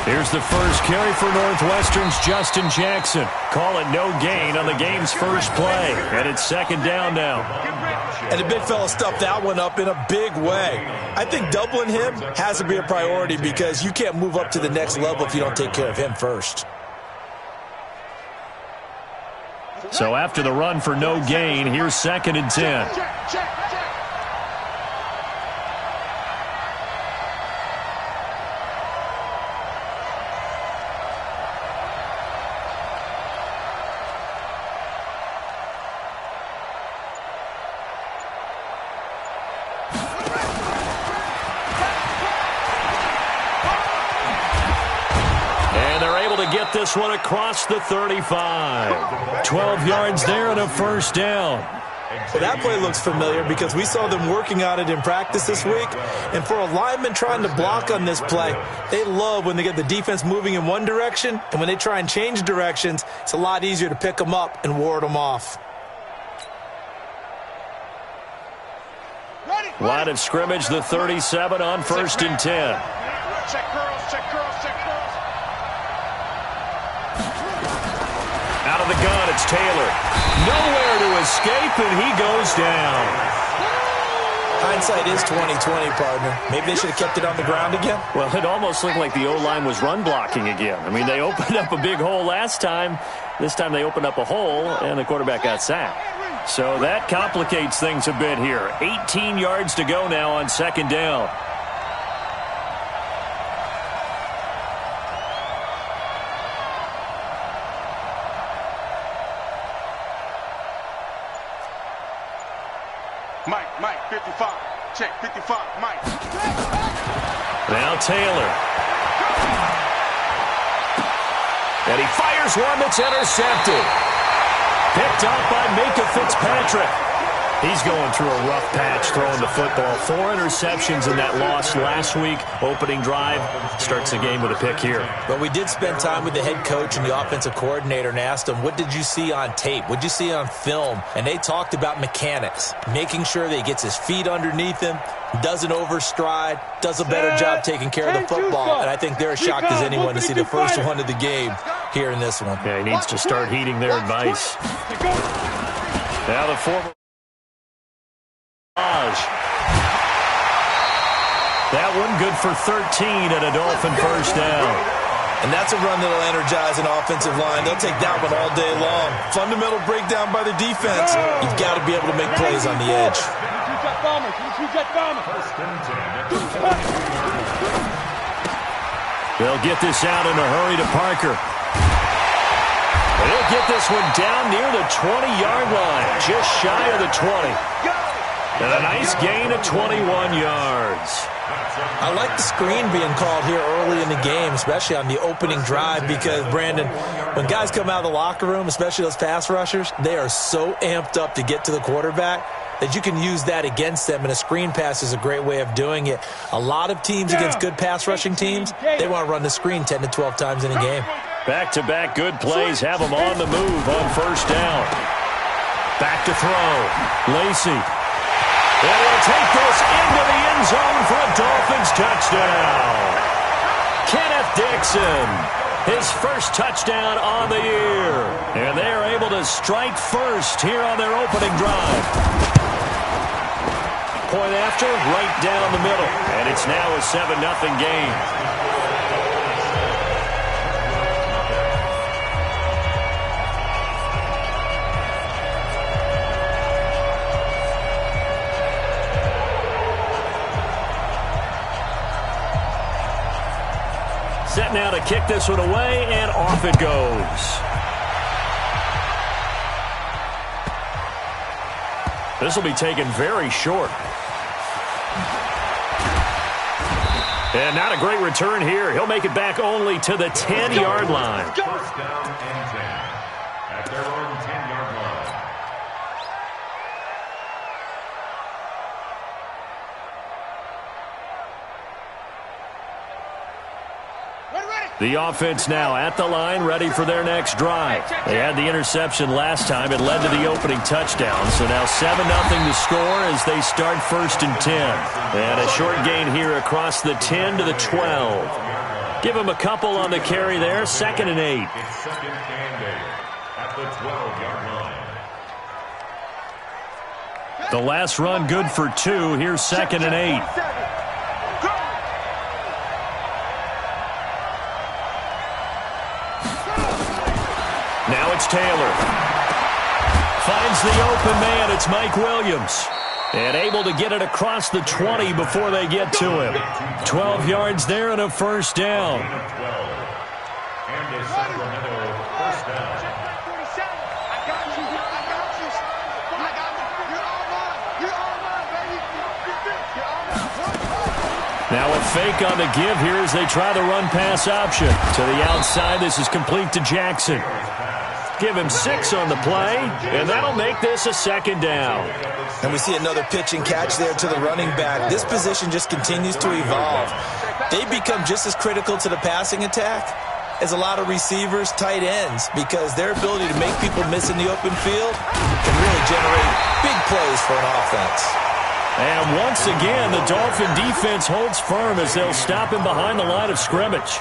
Here's the first carry for Northwestern's Justin Jackson. Call it no gain on the game's first play. And it's second down now. And the big fella stuffed that one up in a big way. I think doubling him has to be a priority because you can't move up to the next level if you don't take care of him first. So after the run for no gain, here's second and 10. This one across the 35. 12 yards there and a first down. Well, that play looks familiar because we saw them working on it in practice this week. And for a lineman trying to block on this play, they love when they get the defense moving in one direction. And when they try and change directions, it's a lot easier to pick them up and ward them off. Line of scrimmage, the 37 on first and 10. Check curls, check curls, check curls. Out of the gun, it's Taylor. Nowhere to escape, and he goes down. Hindsight is 20/20, partner. Maybe they should have kept it on the ground again. Well, it almost looked like the O-line was run blocking again. I mean, they opened up a big hole last time. This time they opened up a hole, and the quarterback got sacked. So that complicates things a bit here. 18 yards to go now on second down. Mike, 55. Check, 55, Mike. Now Taylor. And he fires one that's intercepted. Picked off by Micah Fitzpatrick. He's going through a rough patch throwing the football. 4 interceptions in that loss last week. Opening drive starts the game with a pick here. But we did spend time with the head coach and the offensive coordinator and asked them, what did you see on tape? What did you see on film? And they talked about mechanics, making sure that he gets his feet underneath him, doesn't overstride, does a better job taking care of the football. And I think they're as shocked as anyone to see the first one of the game here in this one. Yeah, he needs to start heeding their advice. Now the former. That one good for 13 and a Dolphin first down. And that's a run that'll energize an offensive line. They'll take that one all day long. Fundamental breakdown by the defense. You've got to be able to make plays on the edge. They'll get this out in a hurry to Parker. They'll get this one down near the 20-yard line, just shy of the 20. And a nice gain of 21 yards. I like the screen being called here early in the game, especially on the opening drive, because, Brandon, when guys come out of the locker room, especially those pass rushers, they are so amped up to get to the quarterback that you can use that against them, and a screen pass is a great way of doing it. A lot of teams against good pass rushing teams, they want to run the screen 10 to 12 times in a game. Back-to-back good plays have them on the move on first down. Back to throw. Lacey. And he'll take this into the end zone for a Dolphins touchdown. Kenneth Dixon, his first touchdown on the year. And they are able to strike first here on their opening drive. Point after, right down the middle. And it's now a 7-0 game. Set now to kick this one away, and off it goes. This will be taken very short. And not a great return here. He'll make it back only to the 10-yard line. First down and 10 at their own 10-yard line. The offense now at the line, ready for their next drive. They had the interception last time. It led to the opening touchdown. So now 7-0 to score as they start 1st and 10. And a short gain here across the 10 to the 12. Give them a couple on the carry there. 2nd and 8. It's 2nd and 8 at the 12-yard line. The last run good for 2. Here's 2nd and 8. Now it's Taylor. Finds the open man. It's Mike Williams. And able to get it across the 20 before they get to him. 12 yards there and a 1st down. And a Sacramento 1st down. Now a fake on the give here as they try the run-pass option. To the outside, this is complete to Jackson. Give him 6 on the play, and that'll make this a 2nd down. And we see another pitch and catch there to the running back. This position just continues to evolve. They become just as critical to the passing attack as a lot of receivers, tight ends, because their ability to make people miss in the open field can really generate big plays for an offense. And once again, the Dolphin defense holds firm as they'll stop him behind the line of scrimmage.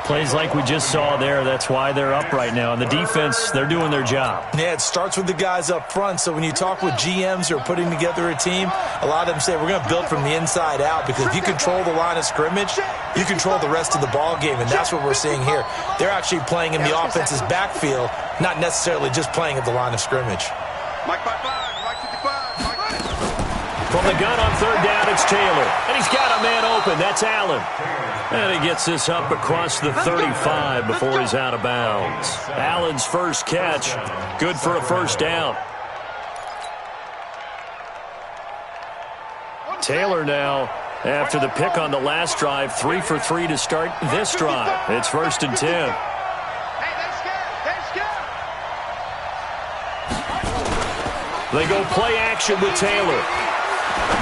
Plays like we just saw there, that's why they're up right now. And the defense, they're doing their job. Yeah, it starts with the guys up front. So when you talk with GMs who are putting together a team, a lot of them say we're going to build from the inside out, because if you control the line of scrimmage, you control the rest of the ball game, and that's what we're seeing here. They're actually playing in the offense's backfield, not necessarily just playing at the line of scrimmage. Mike 55, Mike 55, Mike. From the gun on 3rd down, it's Taylor. And he's got a man open. That's Allen. And he gets this up across the 35 before he's out of bounds. Allen's first catch, good for a 1st down. Taylor now, after the pick on the last drive, 3 for 3 to start this drive. It's 1st and 10. They go play action with Taylor.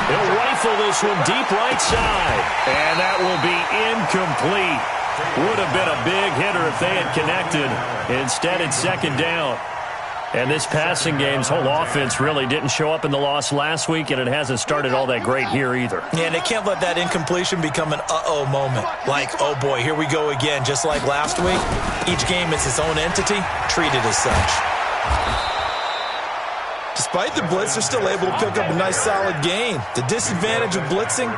He'll rifle this one deep right side. And that will be incomplete. Would have been a big hitter if they had connected. Instead, it's 2nd down. And this passing game's whole offense really didn't show up in the loss last week, and it hasn't started all that great here either. Yeah, and they can't let that incompletion become an uh-oh moment. Like, oh boy, here we go again. Just like last week, each game is its own entity, treated as such. Despite the blitz, they're still able to pick up a nice solid gain. The disadvantage of blitzing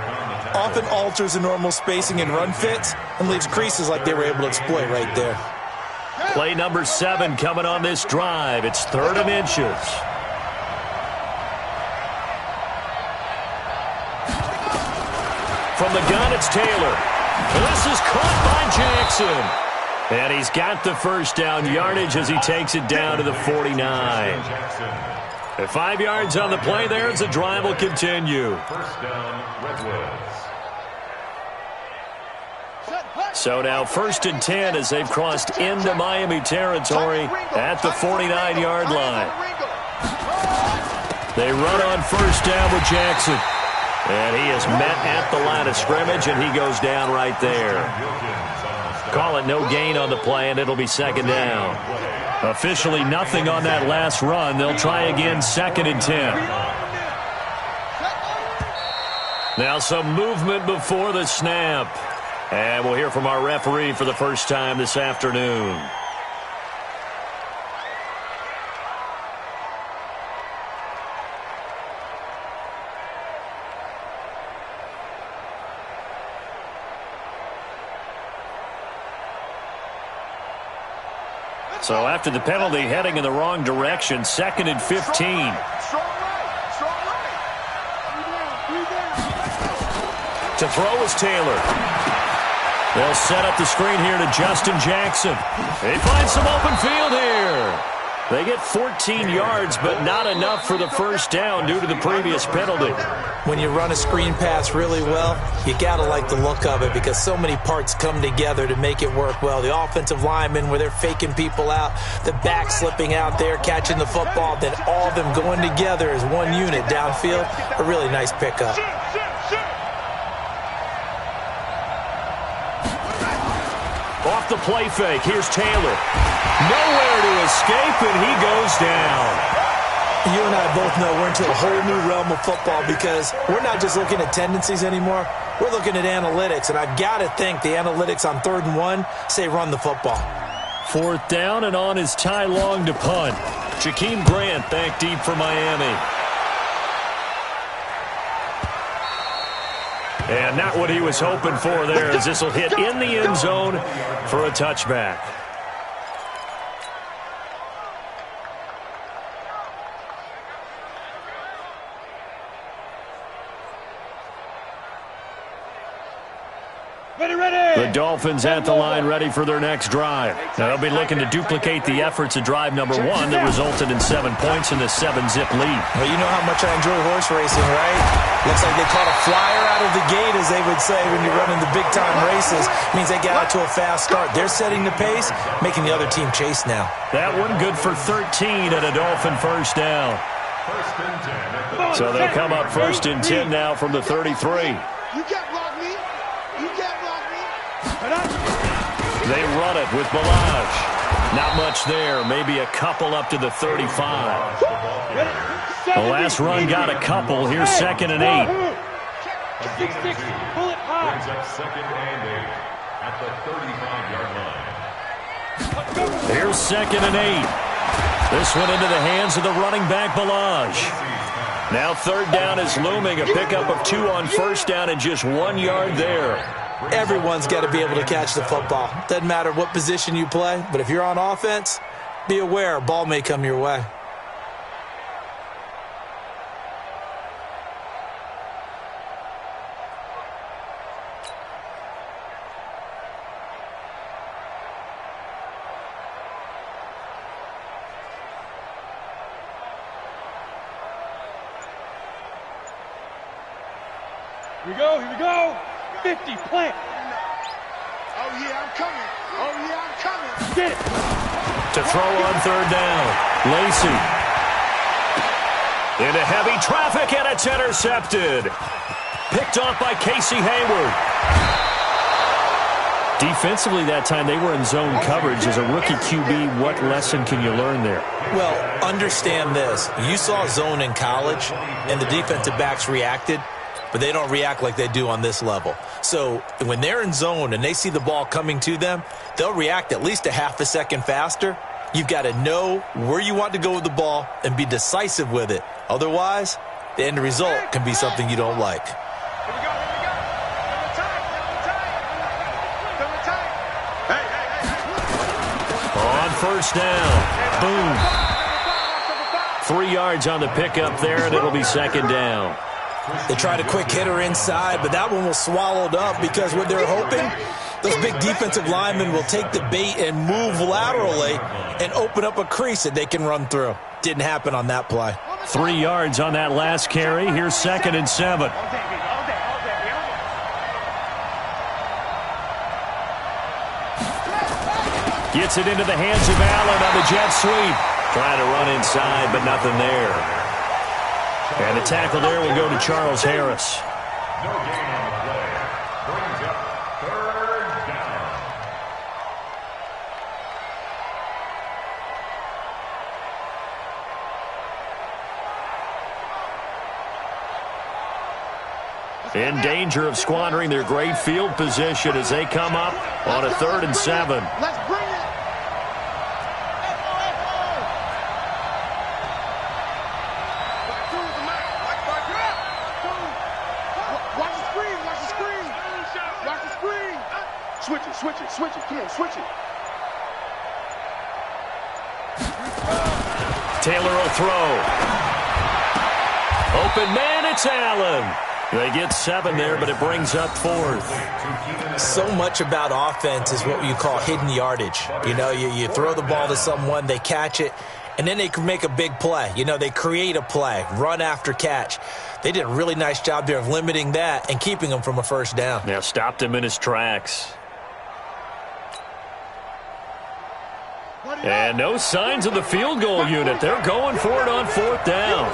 often alters the normal spacing and run fits and leaves creases like they were able to exploit right there. Play number 7 coming on this drive. It's 3rd and inches. From the gun, it's Taylor. This is caught by Jackson. And he's got the 1st down yardage as he takes it down to the 49. 5 yards on the play there as the drive will continue. 1st down, Redwoods. So now 1st and 10 as they've crossed into Miami territory at the 49-yard line. They run on 1st down with Jackson. And he is met at the line of scrimmage, and he goes down right there. Call it no gain on the play, and it'll be 2nd down. Officially nothing on that last run. They'll try again 2nd and 10. Now some movement before the snap. And we'll hear from our referee for the first time this afternoon. So after the penalty, heading in the wrong direction, 2nd and 15. To throw is Taylor. They'll set up the screen here to Justin Jackson. They find some open field here. They get 14 yards, but not enough for the 1st down due to the previous penalty. When you run a screen pass really well, you got to like the look of it because so many parts come together to make it work well. The offensive linemen, where they're faking people out, the back slipping out there, catching the football, then all of them going together as one unit downfield. A really nice pickup. Off the play fake, here's Taylor. Nowhere to escape, and he goes down. You and I both know we're into a whole new realm of football because we're not just looking at tendencies anymore. We're looking at analytics, and I've got to think the analytics on 3rd and 1 say run the football. 4th down and on is Ty Long to punt. Jakeem Grant back deep for Miami. And not what he was hoping for there, as this will hit in the end zone for a touchback. The Dolphins at the line ready for their next drive. Now they'll be looking to duplicate the efforts of drive number 1 that resulted in 7 points in the 7-zip lead. Well, you know how much I enjoy horse racing, right? Looks like they caught a flyer out of the gate, as they would say when you're running the big-time races. It means they get out to a fast start. They're setting the pace, making the other team chase now. That one good for 13 and a Dolphin first down. So they'll come up 1st and 10 now from the 33. You can't block me. You can't block me. They run it with Balaj. Not much there. Maybe a couple up to the 35. The last run got a couple. Here's 2nd and 8. Brings up 2nd and 8 at the 35-yard line. Here's 2nd and 8. This one into the hands of the running back, Balaj. Now 3rd down is looming. A pickup of 2 on 1st down and just 1 yard there. Everyone's got to be able to catch the football. Doesn't matter what position you play, but if you're on offense, be aware a ball may come your way. Here we go, here we go. 50, plant. Oh, yeah, I'm coming. Oh, yeah, I'm coming. Get it. To throw on 3rd down, Lacy. Into heavy traffic, and it's intercepted. Picked off by Casey Hayward. Defensively that time, they were in zone coverage. As a rookie QB, what lesson can you learn there? Well, understand this. You saw zone in college, and the defensive backs reacted, but they don't react like they do on this level. So when they're in zone and they see the ball coming to them, they'll react at least a half a second faster. You've got to know where you want to go with the ball and be decisive with it. Otherwise, the end result can be something you don't like. Here we go, here we go. Double tight. Hey. On 1st down, boom. 3 yards on the pickup there, and it'll be 2nd down. They tried a quick hitter inside, but that one was swallowed up because what they're hoping, those big defensive linemen will take the bait and move laterally and open up a crease that they can run through. Didn't happen on that play. 3 yards on that last carry. Here's 2nd and 7. Gets it into the hands of Allen on the jet sweep. Trying to run inside, but nothing there. And the tackle there will go to Charles Harris. No gain on the play. Brings up 3rd down. In danger of squandering their great field position as they come up on a 3rd and 7. Let's bring it. Switch it, come on, switch it. Taylor will throw. Open man, it's Allen. They get 7 there, but it brings up 4th. So much about offense is what you call hidden yardage. You know, you throw the ball to someone, they catch it, and then they can make a big play. You know, they create a play, run after catch. They did a really nice job there of limiting that and keeping him from a 1st down. Yeah, stopped him in his tracks. And no signs of the field goal unit. They're going for it on 4th down.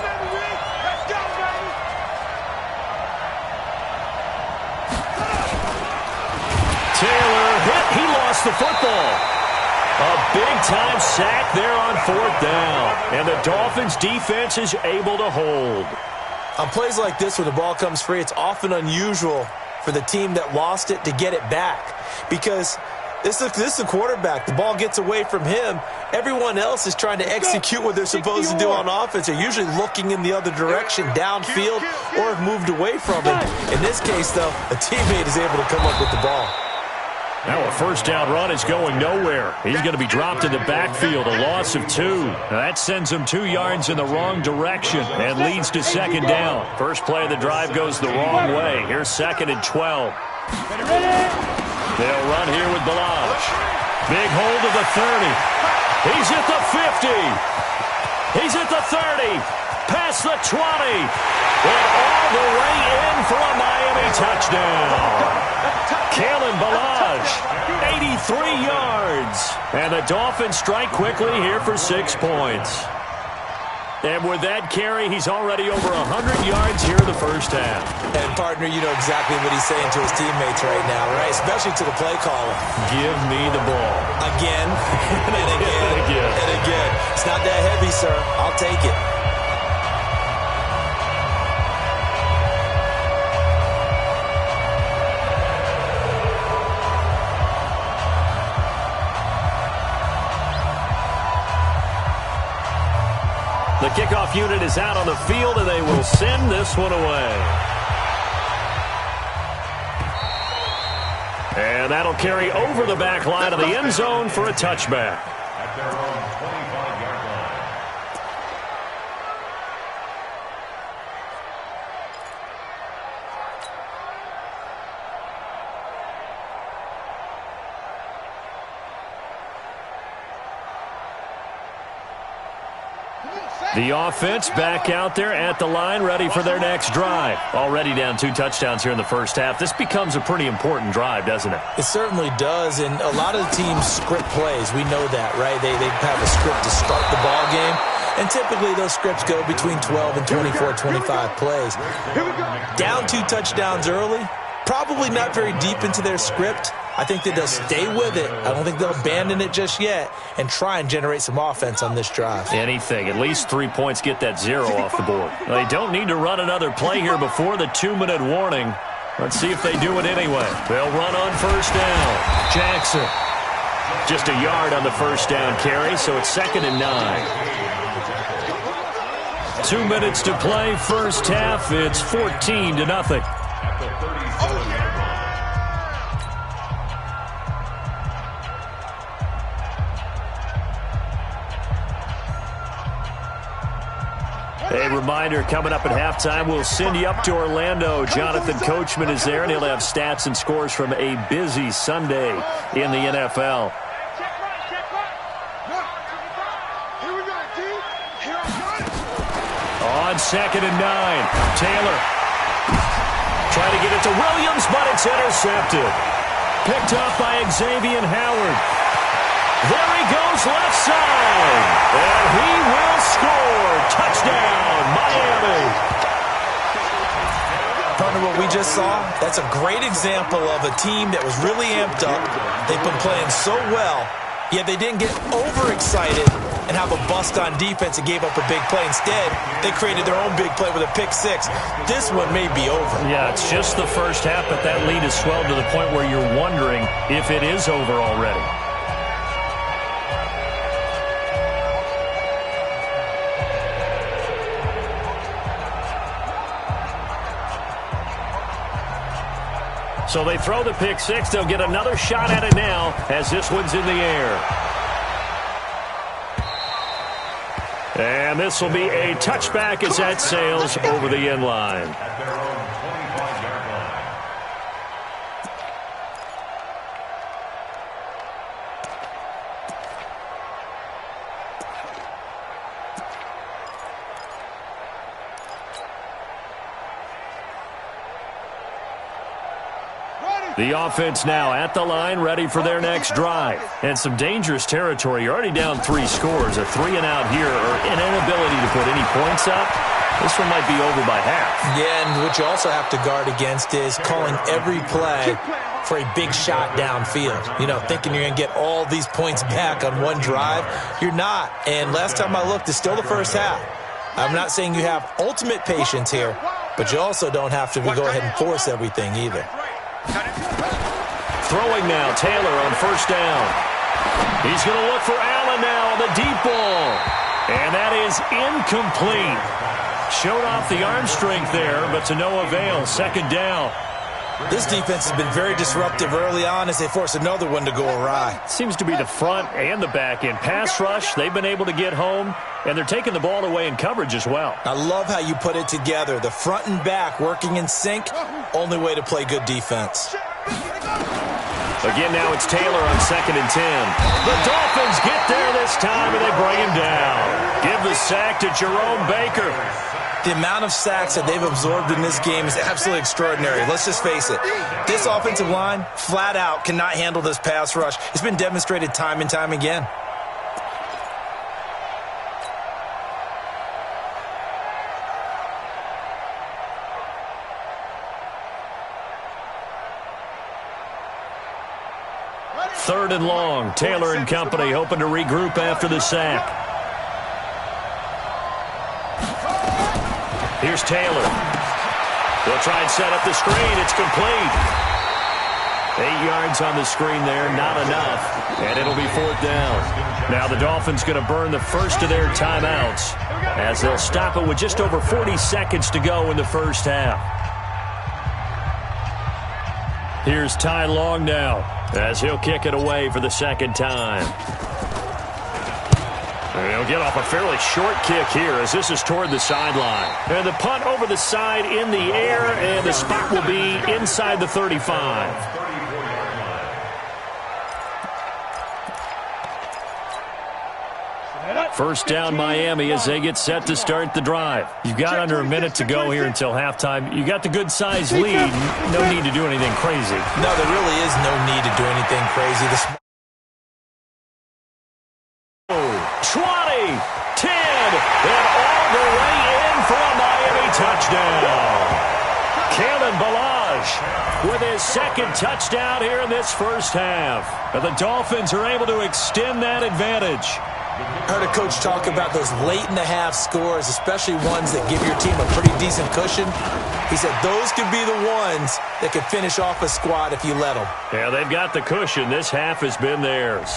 Taylor hit. He lost lost the football. A big-time sack there on 4th down. And the Dolphins' defense is able to hold. On plays like this where the ball comes free, it's often unusual for the team that lost it to get it back. Because this is the quarterback. The ball gets away from him. Everyone else is trying to execute what they're supposed to do on offense. They're usually looking in the other direction, downfield, or have moved away from it. In this case, though, a teammate is able to come up with the ball. Now a first down run is going nowhere. He's going to be dropped in the backfield, a loss of 2. Now that sends him 2 yards in the wrong direction and leads to 2nd down. First play of the drive goes the wrong way. Here's 2nd and 12. They'll run here with Balaj. Big hold of the 30. He's at the 50. He's at the 30. Past the 20. And all the way in for a Miami touchdown. Kalen Balaj, 83 yards. And the Dolphins strike quickly here for 6 points. And with that carry, he's already over 100 yards here in the first half. And, partner, you know exactly what he's saying to his teammates right now, right? Especially to the play caller. Give me the ball. Again, and again, and again. It's not that heavy, sir. I'll take it. The kickoff unit is out on the field, and they will send this one away. And that'll carry over the back line of the end zone for a touchback. At their own 25-yard line. The offense back out there at the line, ready for their next drive. Already down 2 touchdowns here in the first half. This becomes a pretty important drive, doesn't it? It certainly does, and a lot of the teams script plays. We know that, right? They have a script to start the ball game, and typically those scripts go between 12 and 24, 25 plays. Down 2 touchdowns early, probably not very deep into their script. I think that they'll stay with it. I don't think they'll abandon it just yet and try and generate some offense on this drive. Anything. At least 3 points get that 0 off the board. They don't need to run another play here before the 2-minute warning. Let's see if they do it anyway. They'll run on first down. Jackson. Just a yard on the first down carry, so it's 2nd and 9. 2 minutes to play, first half. It's 14-0. A reminder, coming up at halftime, we'll send you up to Orlando. Jonathan Coachman is there, and he'll have stats and scores from a busy Sunday in the NFL. On 2nd and 9, Taylor. Trying to get it to Williams, but it's intercepted. Picked up by Xavier Howard. There he goes left side. And he will score. Touchdown, Miami. Partner, what we just saw, that's a great example of a team that was really amped up. They've been playing so well, yet they didn't get overexcited and have a bust on defense and gave up a big play. Instead, they created their own big play with a pick 6. This one may be over. Yeah, it's just the first half, but that lead has swelled to the point where you're wondering if it is over already. So they throw the pick 6. They'll get another shot at it now as this one's in the air. And this will be a touchback as that sails over the end line. At their own 25-yard line. The offense now at the line, ready for their next drive. And some dangerous territory. You're already down 3 scores. A 3-and-out here, or an inability to put any points up. This one might be over by half. Yeah, and what you also have to guard against is calling every play for a big shot downfield. You know, thinking you're going to get all these points back on one drive. You're not. And last time I looked, it's still the first half. I'm not saying you have ultimate patience here, but you also don't have to go ahead and force everything either. Throwing now, Taylor on first down. He's going to look for Allen now on the deep ball. And that is incomplete. Showed off the arm strength there, but to no avail. Second down. This defense has been very disruptive early on as they force another one to go awry. Seems to be the front and the back end. Pass rush, they've been able to get home, and they're taking the ball away in coverage as well. I love how you put it together. The front and back working in sync, only way to play good defense. Again, now it's Taylor on 2nd and 10. The Dolphins get there this time, and they bring him down. Give the sack to Jerome Baker. The amount of sacks that they've absorbed in this game is absolutely extraordinary. Let's just face it. This offensive line, flat out, cannot handle this pass rush. It's been demonstrated time and time again. Third and long. Taylor and company hoping to regroup after the sack. Here's Taylor. They'll try and set up the screen. It's complete. 8 yards on the screen there, not enough. And it'll be 4th down. Now the Dolphins going to burn the first of their timeouts as they'll stop it with just over 40 seconds to go in the first half. Here's Ty Long now as he'll kick it away for the second time. And he'll get off a fairly short kick here as this is toward the sideline. And the punt over the side in the air, and the spot will be inside the 35. First down Miami as they get set to start the drive. You've got under a minute to go here until halftime. You got the good-sized lead. No need to do anything crazy. No, there really is no need to do anything crazy. 20, 10, and all the way in for a Miami touchdown. Kalen Ballage with his second touchdown here in this first half. And the Dolphins are able to extend that advantage. I heard a coach talk about those late-in-the-half scores, especially ones that give your team a pretty decent cushion. He said those could be the ones that could finish off a squad if you let them. Yeah, they've got the cushion. This half has been theirs.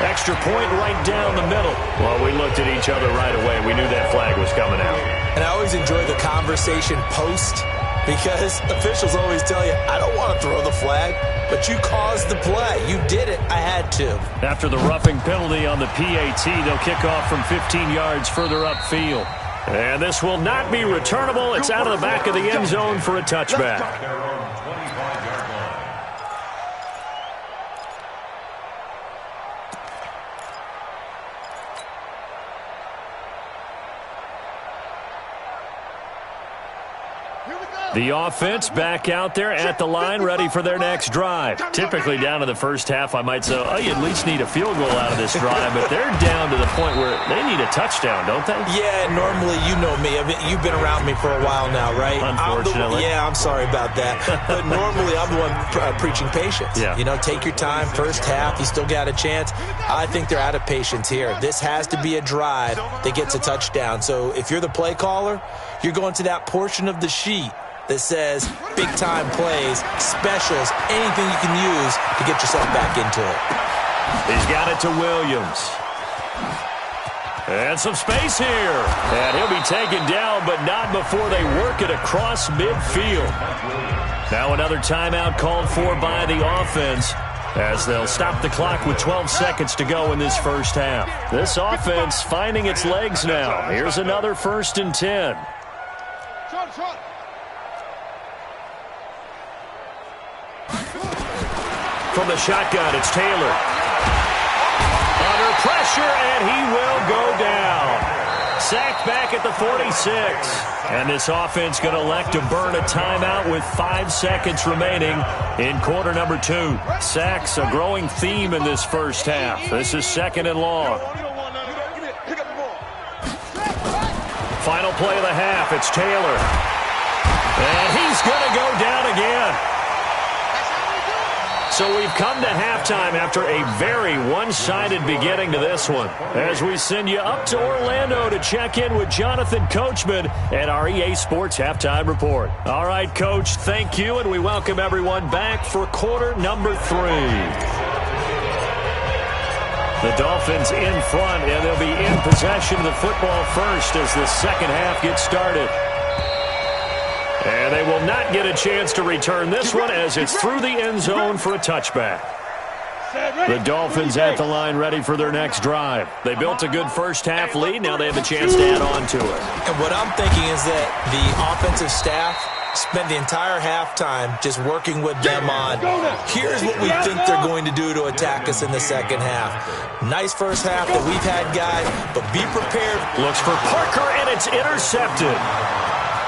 Extra point right down the middle. Well, we looked at each other right away. We knew that flag was coming out. And I always enjoy the conversation post because officials always tell you, I don't want to throw the flag, but you caused the play. You did it. I had to. After the roughing penalty on the PAT, they'll kick off from 15 yards further upfield. And this will not be returnable. It's out of the back of the end zone for a touchback. The offense back out there at the line, ready for their next drive. Typically down to the first half, I might say, oh, you at least need a field goal out of this drive, but they're down to the point where they need a touchdown, don't they? Yeah, normally, you know me. You've been around me for a while now, right? Unfortunately. I'm sorry about that. But normally, I'm the one preaching patience. Yeah. You know, take your time, first half, you still got a chance. I think they're out of patience here. This has to be a drive that gets a touchdown. So if you're the play caller, you're going to that portion of the sheet that says big-time plays, specials, anything you can use to get yourself back into it. He's got it to Williams. And some space here. And he'll be taken down, but not before they work it across midfield. Now another timeout called for by the offense as they'll stop the clock with 12 seconds to go in this first half. This offense finding its legs now. Here's another 1st and 10. From the shotgun, it's Taylor. Under pressure, and he will go down. Sacked back at the 46. And this offense going to elect to burn a timeout with 5 seconds remaining in quarter number 2. Sacks, a growing theme in this first half. This is 2nd and long. Final play of the half. It's Taylor. And he's going to go down again. So we've come to halftime after a very one-sided beginning to this one, as we send you up to Orlando to check in with Jonathan Coachman at our EA Sports Halftime Report. All right, Coach, thank you, and we welcome everyone back for quarter number 3. The Dolphins in front, and they'll be in possession of the football first as the second half gets started. And they will not get a chance to return this one as it's through the end zone for a touchback. The Dolphins at the line ready for their next drive. They built a good first-half lead. Now they have a chance to add on to it. And what I'm thinking is that the offensive staff spent the entire halftime just working with them on, here's what we think they're going to do to attack us in the second half. Nice first half that we've had, guys, but be prepared. Looks for Parker, and it's intercepted.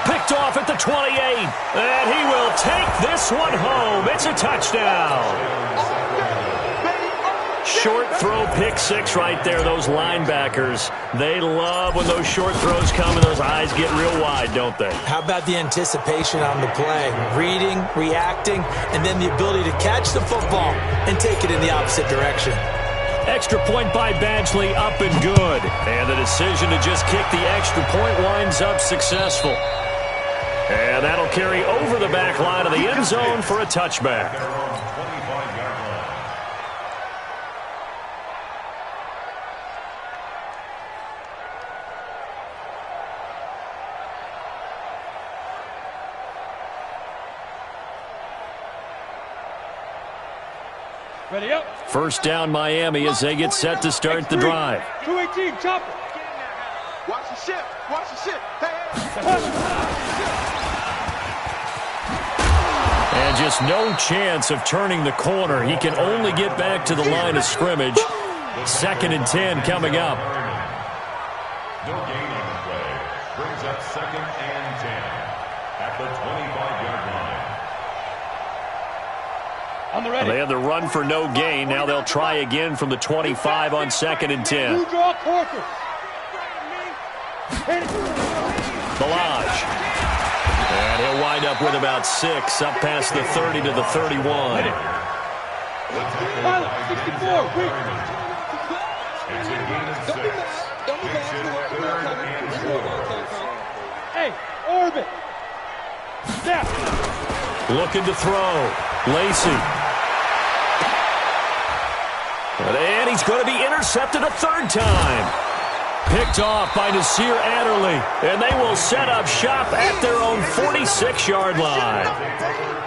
Picked off at the 28, and he will take this one home. It's a touchdown. Short throw, pick 6 right there. Those linebackers, they love when those short throws come and those eyes get real wide, don't they? How about the anticipation on the play? Reading, reacting, and then the ability to catch the football and take it in the opposite direction. Extra point by Badgley, up and good. And the decision to just kick the extra point winds up successful. And that'll carry over the back line of the end zone for a touchback. Ready up. First down, Miami, as they get set to start the drive. 218, chopper. Watch the ship. Watch the ship. Hey. And just no chance of turning the corner. He can only get back to the line of scrimmage. 2nd and 10 coming up. No gain on the play. Brings up 2nd and 10 at the 25-yard line. On the ready. They had the run for no gain. Now they'll try again from the 25 on 2nd and 10. Who draw Corker? Balaj. And he'll wind up with about 6, up past the 30 to the 31. Pilot, 64, quick. It's a gain of 6. Takes it 3rd and 4. Hey, orbit. Snap. Looking to throw. Lacey. And he's going to be intercepted a 3rd time. Picked off by Nasir Adderley, and they will set up shop at their own 46-yard line.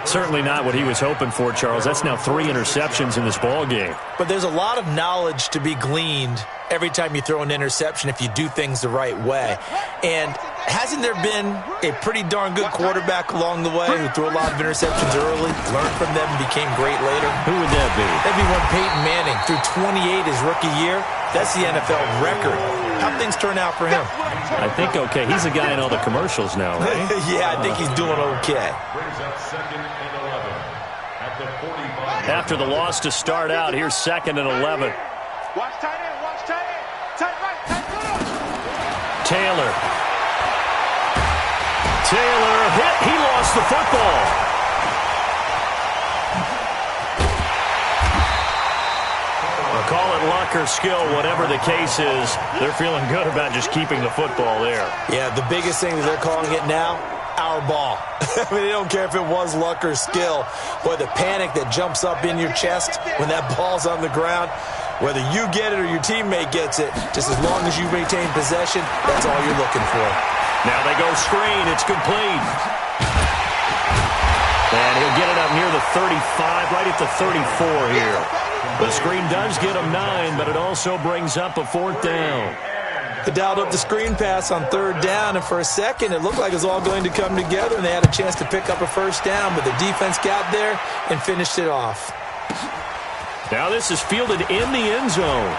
Certainly not what he was hoping for, Charles. That's now 3 interceptions in this ball game. But there's a lot of knowledge to be gleaned every time you throw an interception if you do things the right way. And hasn't there been a pretty darn good quarterback along the way who threw a lot of interceptions early, learned from them, and became great later? Who would that be? That'd be one Peyton Manning. Threw 28 his rookie year. That's the NFL record. How'd things turn out for him? I think okay. He's a guy in all the commercials now, right? Yeah, I think he's doing okay. Brings up 2nd and 11 at the 45. After the loss to start out, here's 2nd and 11. Watch tight end. Watch tight end. Tight right. Tight left. Taylor hit. He lost the football. Call it luck or skill, whatever the case is, they're feeling good about just keeping the football there. Yeah, the biggest thing that they're calling it now, our ball. I mean, they don't care if it was luck or skill. Boy, the panic that jumps up in your chest when that ball's on the ground, whether you get it or your teammate gets it, just as long as you maintain possession, that's all you're looking for. Now they go screen. It's complete. And he'll get it up near the 35, right at the 34 here. The screen does get him 9, but it also brings up a 4th down. They dialed up the screen pass on 3rd down, and for a second it looked like it was all going to come together, and they had a chance to pick up a 1st down, but the defense got there and finished it off. Now this is fielded in the end zone.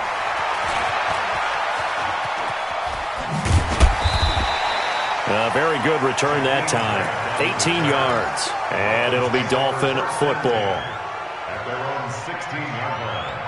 A very good return that time. 18 yards, and it'll be Dolphin football. At their own 16-yard line.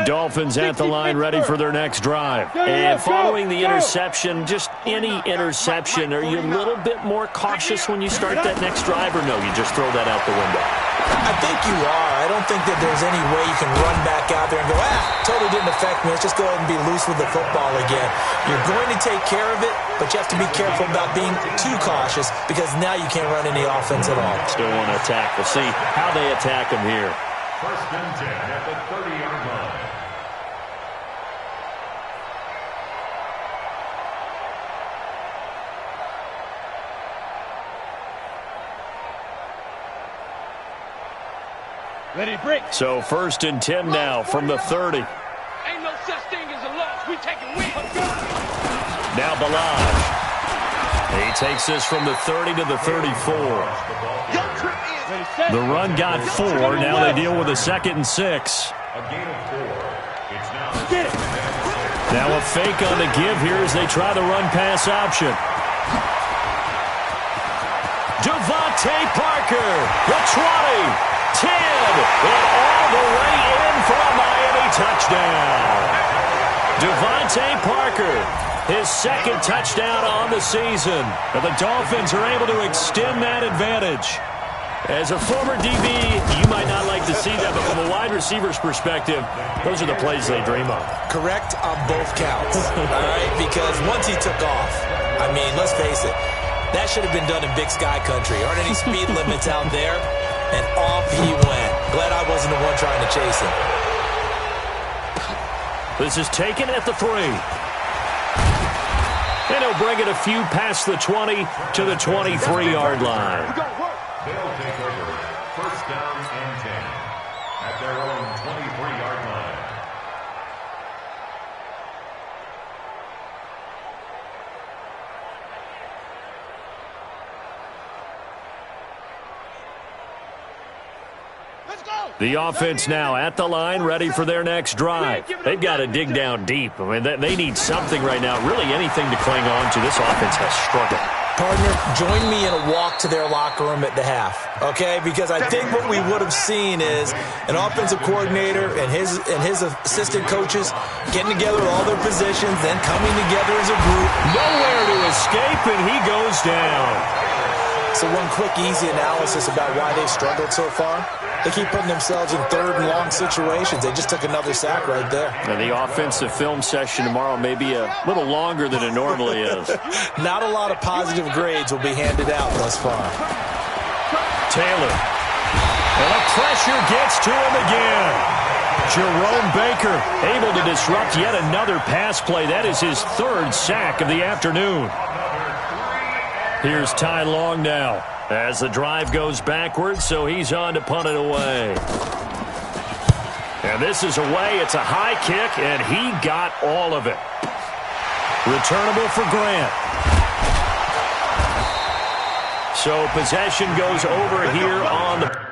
Dolphins at the line ready for their next drive. And following the interception, just any interception, are you a little bit more cautious when you start that next drive, or no, you just throw that out the window? I think you are. I don't think that there's any way you can run back out there and go, totally didn't affect me. Let's just go ahead and be loose with the football again. You're going to take care of it, but you have to be careful about being too cautious because now you can't run any offense at all. Still want to attack. We'll see how they attack them here. First and 10 at the 30-yard line. Ready, break. So first and 10 now from the 30. Ain't no such thing as a loss. We taking wins. Now Balaj. He takes this from the 30 to the 34. Ready, set. The run got 4. Now they deal with a 2nd and 6. A gain of 4. It's now Get it. Now a fake on the give here as they try the run-pass option. Devontae Parker, the 20, 10, and all the way in for a Miami touchdown. Devontae Parker, his 2nd touchdown on the season. And the Dolphins are able to extend that advantage. As a former DB, you might not like to see that, but from a wide receiver's perspective, those are the plays they dream of. Correct on both counts, all right? Because once he took off, I mean, let's face it, that should have been done in Big Sky Country. Aren't any speed limits out there? And off he went. Glad I wasn't the one trying to chase him. This is taken at the 3. And he'll bring it a few past the 20 to the 23-yard line. They'll take over first down and 10 at their own 23-yard line. The offense now at the line, ready for their next drive. They've got to dig down deep. I mean, they need something right now, really anything to cling on to. This offense has struggled. Partner, join me in a walk to their locker room at the half, okay? Because I think what we would have seen is an offensive coordinator and his assistant coaches getting together all their positions, then coming together as a group. Nowhere to escape, and he goes down. So one quick, easy analysis about why they've struggled so far. They keep putting themselves in 3rd and long situations. They just took another sack right there. Now, the offensive film session tomorrow may be a little longer than it normally is. Not a lot of positive grades will be handed out thus far. Taylor. And the pressure gets to him again. Jerome Baker able to disrupt yet another pass play. That is his 3rd sack of the afternoon. Here's Ty Long now as the drive goes backwards, so he's on to punt it away. And this is away. It's a high kick, and he got all of it. Returnable for Grant. So possession goes over here on the...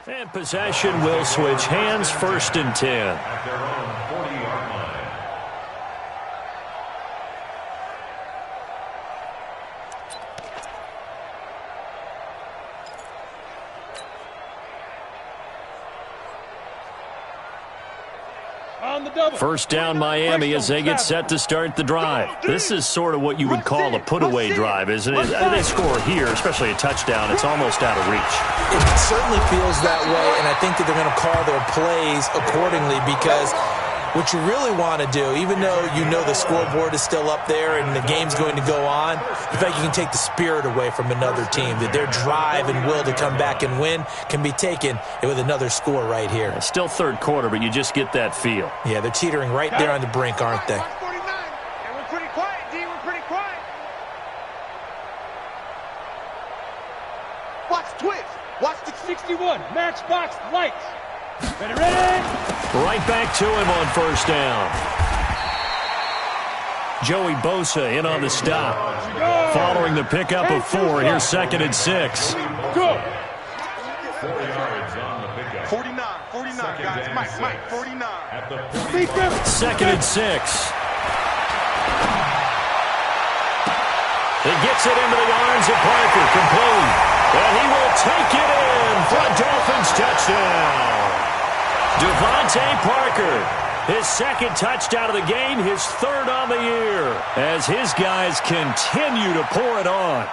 And possession will switch hands, 1st and 10. At their own 40-yard line. On the double. First down Miami as they get set to start the drive. This is sort of what you would call a put-away drive, isn't it? They score here, especially a touchdown. It's almost out of reach. It certainly feels that way, and I think that they're going to call their plays accordingly because what you really want to do, even though you know the scoreboard is still up there and the game's going to go on, in fact, you can take the spirit away from another team, that their drive and will to come back and win can be taken with another score right here. It's still third quarter, but you just get that feel. Yeah, they're teetering right there on the brink, aren't they? 49. And we're pretty quiet, D. We're pretty quiet. Watch the twist. Watch the 61. Matchbox lights. Ready? Right back to him on first down. Joey Bosa in on the stop. Following the pickup of 4, here's 2nd and 6. Go. 4 yards on the pickup. 49, guys. Mike, 49. At the 2nd and 6. He gets it into the arms of Parker, complete. And he will take it in for a Dolphins touchdown. Devontae Parker, his 2nd touchdown of the game, his 3rd on the year, as his guys continue to pour it on.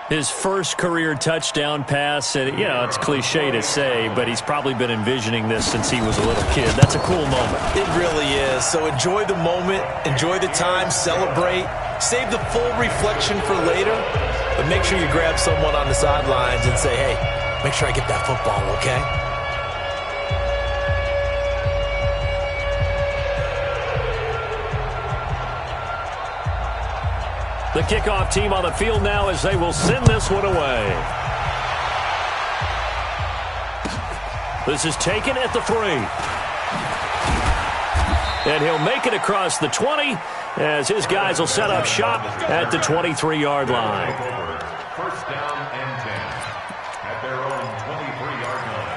His first career touchdown pass, and it's cliche to say, but he's probably been envisioning this since he was a little kid. That's a cool moment. It really is. So enjoy the moment, enjoy the time, celebrate, save the full reflection for later, but make sure you grab someone on the sidelines and say, hey, make sure I get that football, okay? The kickoff team on the field now as they will send this one away. This is taken at the 3. And he'll make it across the 20 as his guys will set up shop at the 23-yard line. First down and 10 at their own 23-yard line.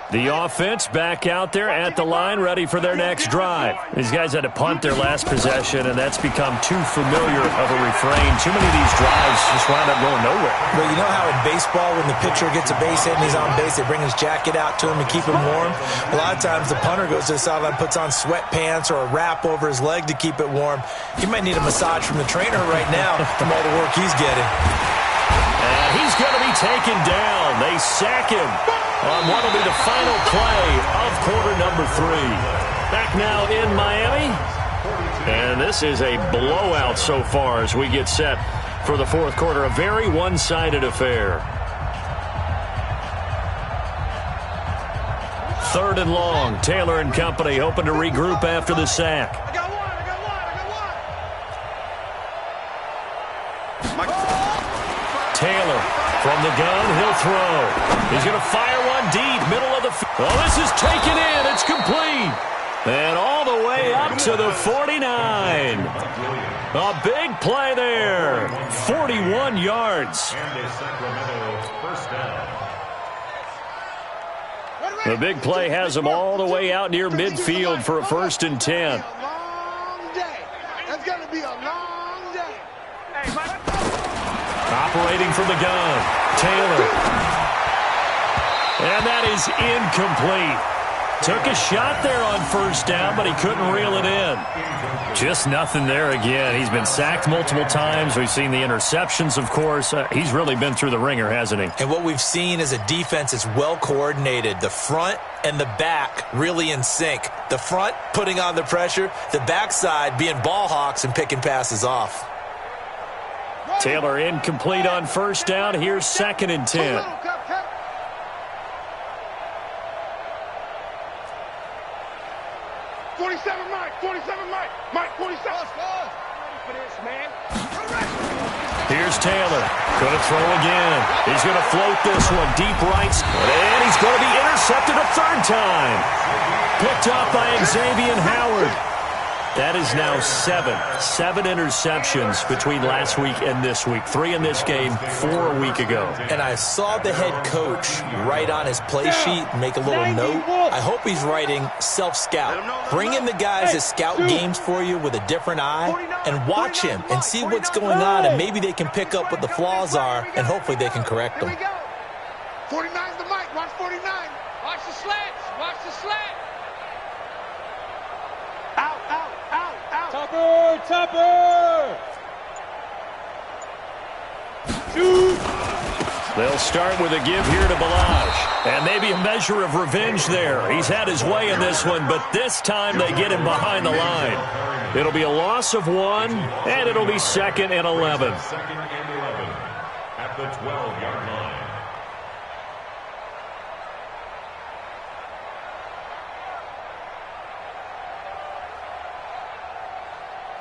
The offense back out there at the line, ready for their next drive. These guys had to punt their last possession, and that's become too familiar of a refrain. Too many of these drives just wound up going nowhere. Well, you know how in baseball, when the pitcher gets a base hit and he's on base, they bring his jacket out to him to keep him warm? A lot of times the punter goes to the sideline, puts on sweatpants or a wrap over his leg to keep it warm. He might need a massage from the trainer right now from all the work he's getting. And he's going to be taken down. They sack him on what will be the final play of quarter number 3. Back now in Miami. And this is a blowout so far as we get set for the 4th quarter. A very one-sided affair. 3rd and long. Taylor and company hoping to regroup after the sack. I got one. Taylor from the gun, he'll throw. He's going to fire one deep, middle of the field. Oh, this is taken in. It's complete. And all the way up to the 49. A big play there. 41 yards. And a Sacramento first down. The big play has them all the way out near midfield for a 1st and 10. Long day. That's going to be a long day. Hey, Mike. Operating from the gun, Taylor. And that is incomplete. Took a shot there on first down, but he couldn't reel it in. Just nothing there again. He's been sacked multiple times. We've seen the interceptions, of course. He's really been through the ringer, hasn't he? And what we've seen is a defense that's well coordinated. The front and the back really in sync. The front putting on the pressure, the backside being ball hawks and picking passes off. Taylor incomplete on first down. Here's 2nd and 10. 47 Mike. 47 Mike. Mike, 47. Ready for this, man. Here's Taylor. Going to throw again. He's going to float this one deep right. And he's going to be intercepted a 3rd time. Picked up by Xavier Howard. That is now 7 interceptions between last week and this week. 3 in this game, 4 a week ago. And I saw the head coach write on his play sheet, make a little note. I hope he's writing self-scout. Bring in the guys that scout games for you with a different eye and watch him and see what's going on, and maybe they can pick up what the flaws are, and hopefully they can correct them. 49's the mic. Watch 49. Watch the slants. Watch the slant. Out, out, out, out. Topper. Shoot. They'll start with a give here to Balaj. And maybe a measure of revenge there. He's had his way in this one, but this time they get him behind the line. It'll be a loss of 1, and it'll be 2nd and 11. 2nd and 11 at the 12-yard line.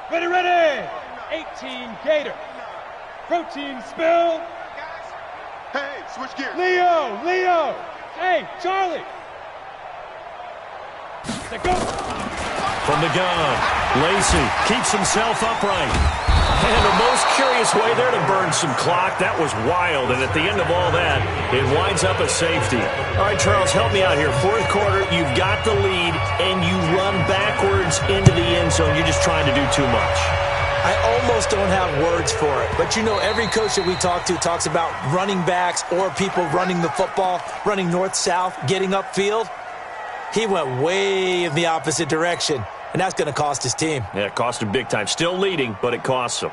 Ready. 18 Gator. Protein spill. Hey, switch gears. Leo. Hey, Charlie. Let's go. From the gun, Lacey keeps himself upright. And the most curious way there to burn some clock. That was wild, and at the end of all that, it winds up a safety. All right, Charles, help me out here. 4th quarter, you've got the lead, and you run backwards into the end zone. You're just trying to do too much. I almost don't have words for it. But, you know, every coach that we talk to talks about running backs or people running the football, running north-south, getting upfield. He went way in the opposite direction, and that's going to cost his team. Yeah, it cost him big time. Still leading, but it costs him.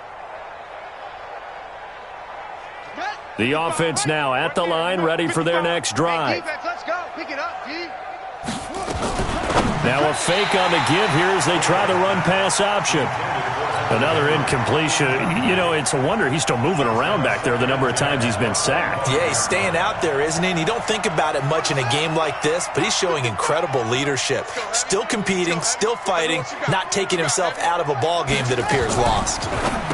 The offense now at the line, ready for their next drive. Let's go. Pick it up, D. Now a fake on the give here as they try to run pass option. Another incompletion. You know, it's a wonder he's still moving around back there the number of times he's been sacked. Yeah, he's staying out there, isn't he? And you don't think about it much in a game like this, but he's showing incredible leadership. Still competing, still fighting, not taking himself out of a ball game that appears lost.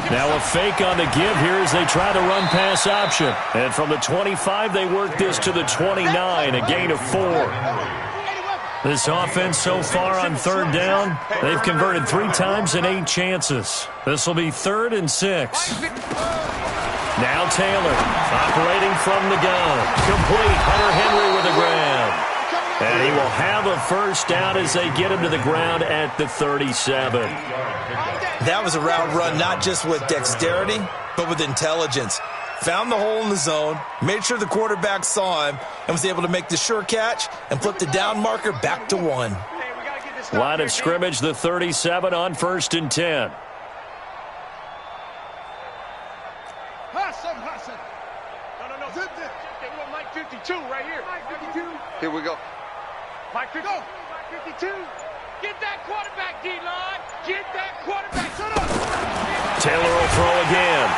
Now a fake on the give here as they try to run pass option. And from the 25, they work this to the 29, a gain of 4. This offense so far on 3rd down, they've converted 3 times in 8 chances. This will be 3rd and 6. Now Taylor operating from the gun. Complete. Hunter Henry with a grab. And he will have a first down as they get him to the ground at the 37. That was a route run not just with dexterity, but with intelligence. Found the hole in the zone, made sure the quarterback saw him, and was able to make the sure catch and flip the down marker back to 1. Line of scrimmage, the 37 on 1st and 10. Hustle. No. Zip this. We want Mike 52 right here. Mike 52. Here we go. Mike 52. Mike 52. Get that quarterback, D-line. Get that quarterback. Shut up. Taylor will throw again.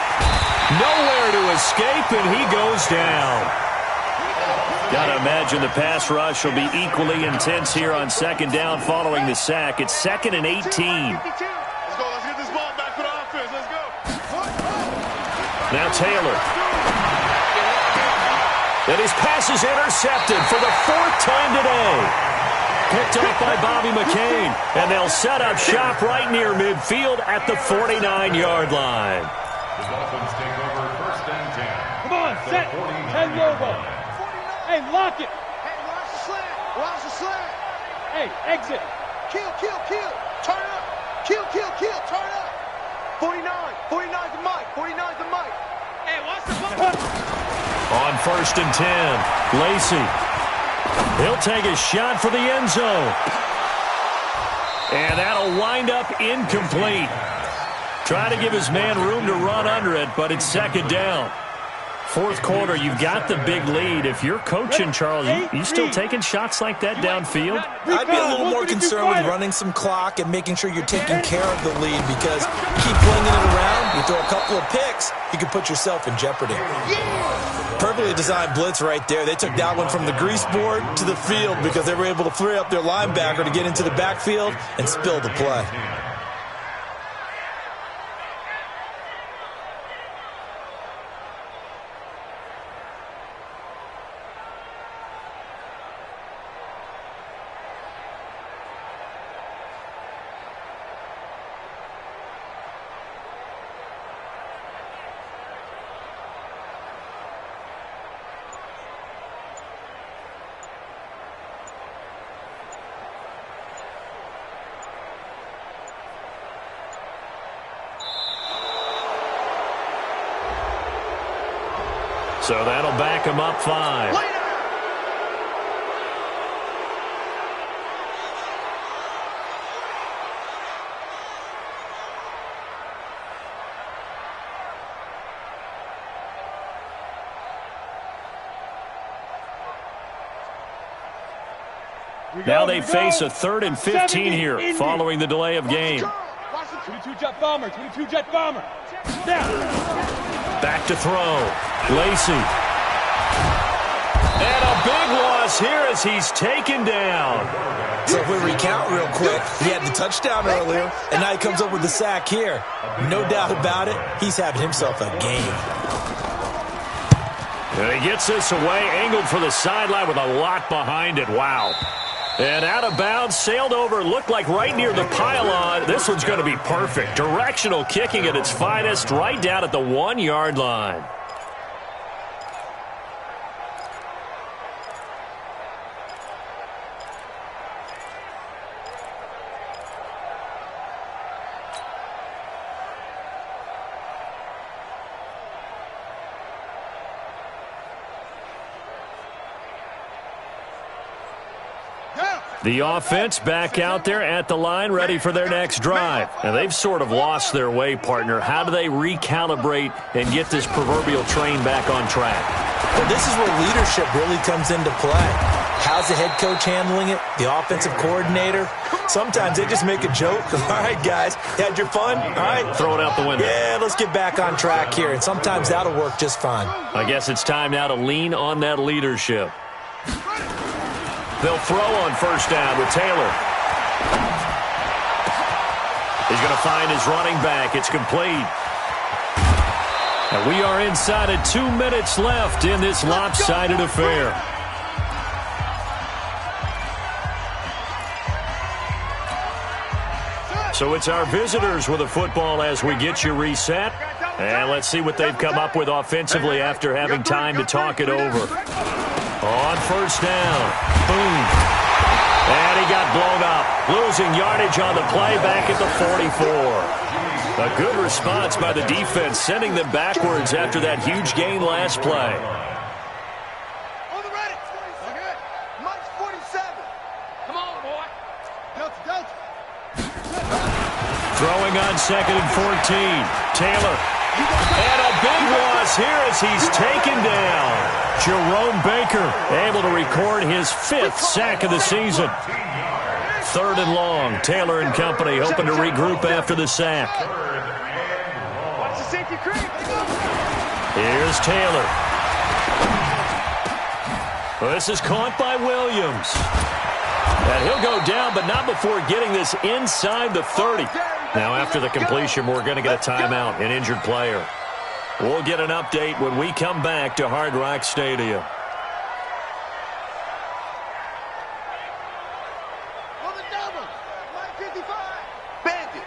Nowhere to escape, and he goes down. Got to imagine the pass rush will be equally intense here on 2nd down following the sack. It's 2nd and 18. Let's go. Let's get this ball back for the offense. Let's go. Now Taylor. And his pass is intercepted for the 4th time today. Picked up by Bobby McCain. And they'll set up shop right near midfield at the 49-yard line. The Dolphins take over 1st and 10. Come on, set. 10 logo. Hey, lock it. Hey, watch the slant. Watch the slant. Hey, exit. Kill. Turn up. Kill. Turn up. 49. 49's the mic. 49's the mic. Hey, watch the ball. On 1st and 10, Lacey. He'll take a shot for the end zone. And that'll wind up incomplete. Trying to give his man room to run under it, but it's 2nd down. 4th quarter, you've got the big lead. If you're coaching, Charles, you still taking shots like that downfield? I'd be a little more concerned with running some clock and making sure you're taking care of the lead, because you keep flinging it around, you throw a couple of picks, you can put yourself in jeopardy. Perfectly designed blitz right there. They took that one from the grease board to the field because they were able to free up their linebacker to get into the backfield and spill the play. So that'll back him up 5. Now they face a 3rd and 15 here following the delay of game. 22 jet bomber, 22 jet bomber. Now. Back to throw. Lacey. And a big loss here as he's taken down. So if we recount real quick, he had the touchdown earlier, and now he comes up with the sack here. No doubt about it, he's having himself a game. And he gets this away, angled for the sideline with a lot behind it. Wow. And out of bounds, sailed over, looked like right near the pylon. This one's going to be perfect. Directional kicking at its finest, right down at the 1-yard line. The offense back out there at the line, ready for their next drive. Now, they've sort of lost their way, partner. How do they recalibrate and get this proverbial train back on track? Well, this is where leadership really comes into play. How's the head coach handling it? The offensive coordinator? Sometimes they just make a joke. All right, guys, you had your fun? All right. Throw it out the window. Yeah, let's get back on track here. And sometimes that'll work just fine. I guess it's time now to lean on that leadership. They'll throw on first down with Taylor. He's going to find his running back. It's complete. And we are inside of 2 minutes left in this lopsided affair. So it's our visitors with the football as we get you reset. And let's see what they've come up with offensively after having time to talk it over. On first down. Boom. And he got blown up. Losing yardage on the play back at the 44. A good response by the defense, sending them backwards after that huge gain last play. On the ready. Okay. Mike's 47. Come on, boy. Delta. Throwing on 2nd and 14. Taylor. And a big loss here as he's taken down. Jerome Baker able to record his 5th sack of the season. 3rd and long. Taylor and company hoping to regroup after the sack. Watch the safety creep. Here's Taylor. Well, this is caught by Williams. And he'll go down, but not before getting this inside the 30. Now, after the completion, we're going to get a timeout, an injured player. We'll get an update when we come back to Hard Rock Stadium. On the double. Mike 55. Bandit.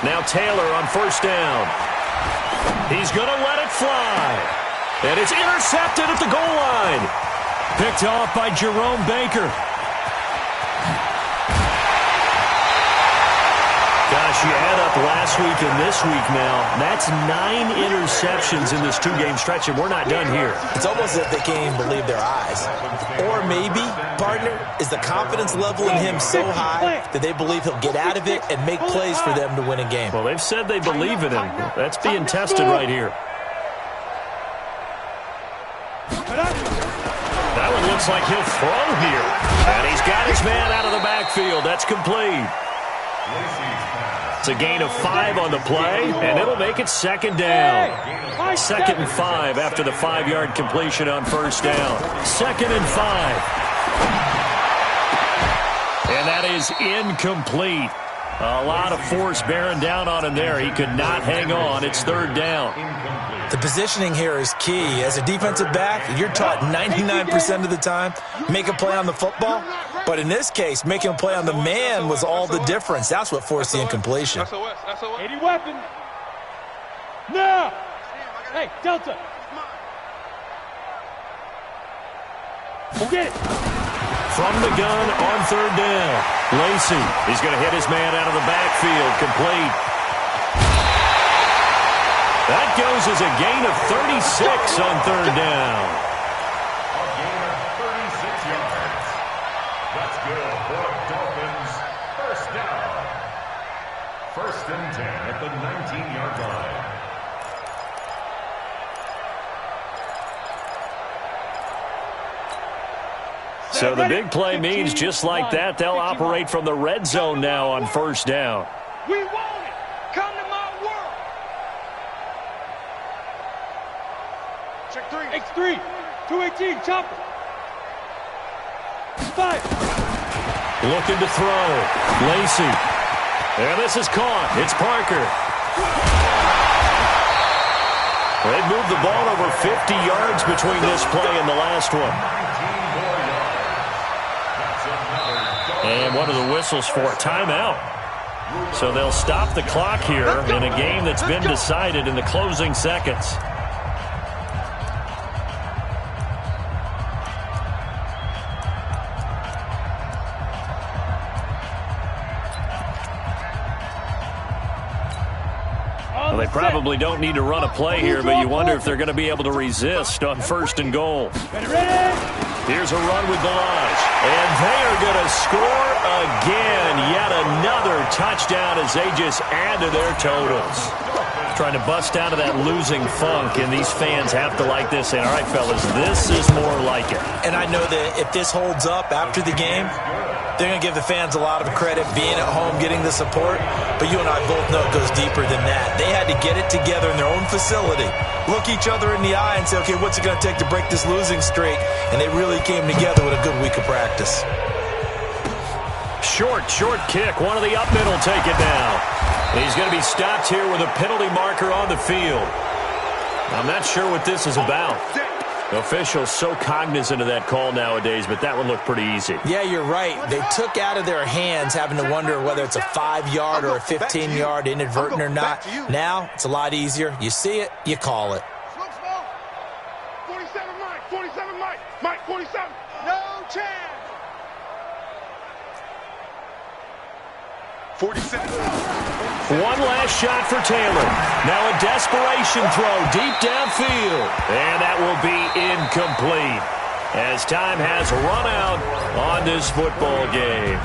Now Taylor on first down. He's going to let it fly. And it's intercepted at the goal line. Picked off by Jerome Baker. Gosh, you add up last week and this week now. That's 9 interceptions in this 2-game stretch, and we're not done here. It's almost as if they can't even believe their eyes. Or maybe, partner, is the confidence level in him so high that they believe he'll get out of it and make plays for them to win a game. Well, they've said they believe in him. That's being tested right here. That one looks like he'll throw here. And he's got his man out of the backfield. That's complete. It's a gain of 5 on the play, and it'll make it 2nd down. 2nd and 5 after the 5-yard completion on first down. 2nd and 5. And that is incomplete. A lot of force bearing down on him there. He could not hang on. It's 3rd down. The positioning here is key. As a defensive back, you're taught 99% of the time, make a play on the football. But in this case, making a play on the man was all the difference. That's what forced the incompletion. 80 weapon. Now. Hey, Delta. Go get it. From the gun on 3rd down. Lacey, he's going to hit his man out of the backfield. Complete. That goes as a gain of 36 on third down. A gain of 36 yards. That's good for Dolphins. First down. 1st and 10 at the 19-yard line. So the big play means just like that, they'll operate from the red zone now on first down. We want it. Come to my world. Check 3. X3. 218. Chopper. 5. Looking to throw. Lacy. And this is caught. It's Parker. They've moved the ball over 50 yards between this play and the last one. And one of the whistles for a timeout. So they'll stop the clock here in a game that's been decided in the closing seconds. Well, they probably don't need to run a play here, but you wonder if they're going to be able to resist on 1st and goal. Here's a run with Balaj. And they are going to score again. Yet another touchdown as they just add to their totals. Trying to bust out of that losing funk, and these fans have to like this. And all right, fellas, this is more like it. And I know that if this holds up after the game, they're going to give the fans a lot of credit being at home, getting the support. But you and I both know it goes deeper than that. They had to get it together in their own facility, look each other in the eye and say, okay, what's it going to take to break this losing streak? And they really came together with a good week of practice. Short kick. One of the up middle take it down. He's going to be stopped here with a penalty marker on the field. I'm not sure what this is about. The officials so cognizant of that call nowadays, but that one looked pretty easy. Yeah, you're right. They took out of their hands having to wonder whether it's a 5-yard or a 15-yard inadvertent or not. Now, it's a lot easier. You see it, you call it. 47 Mike. 47 Mike. Mike, 47. No chance. 47. One last shot for Taylor. Now a desperation throw deep downfield. And that will be incomplete as time has run out on this football game.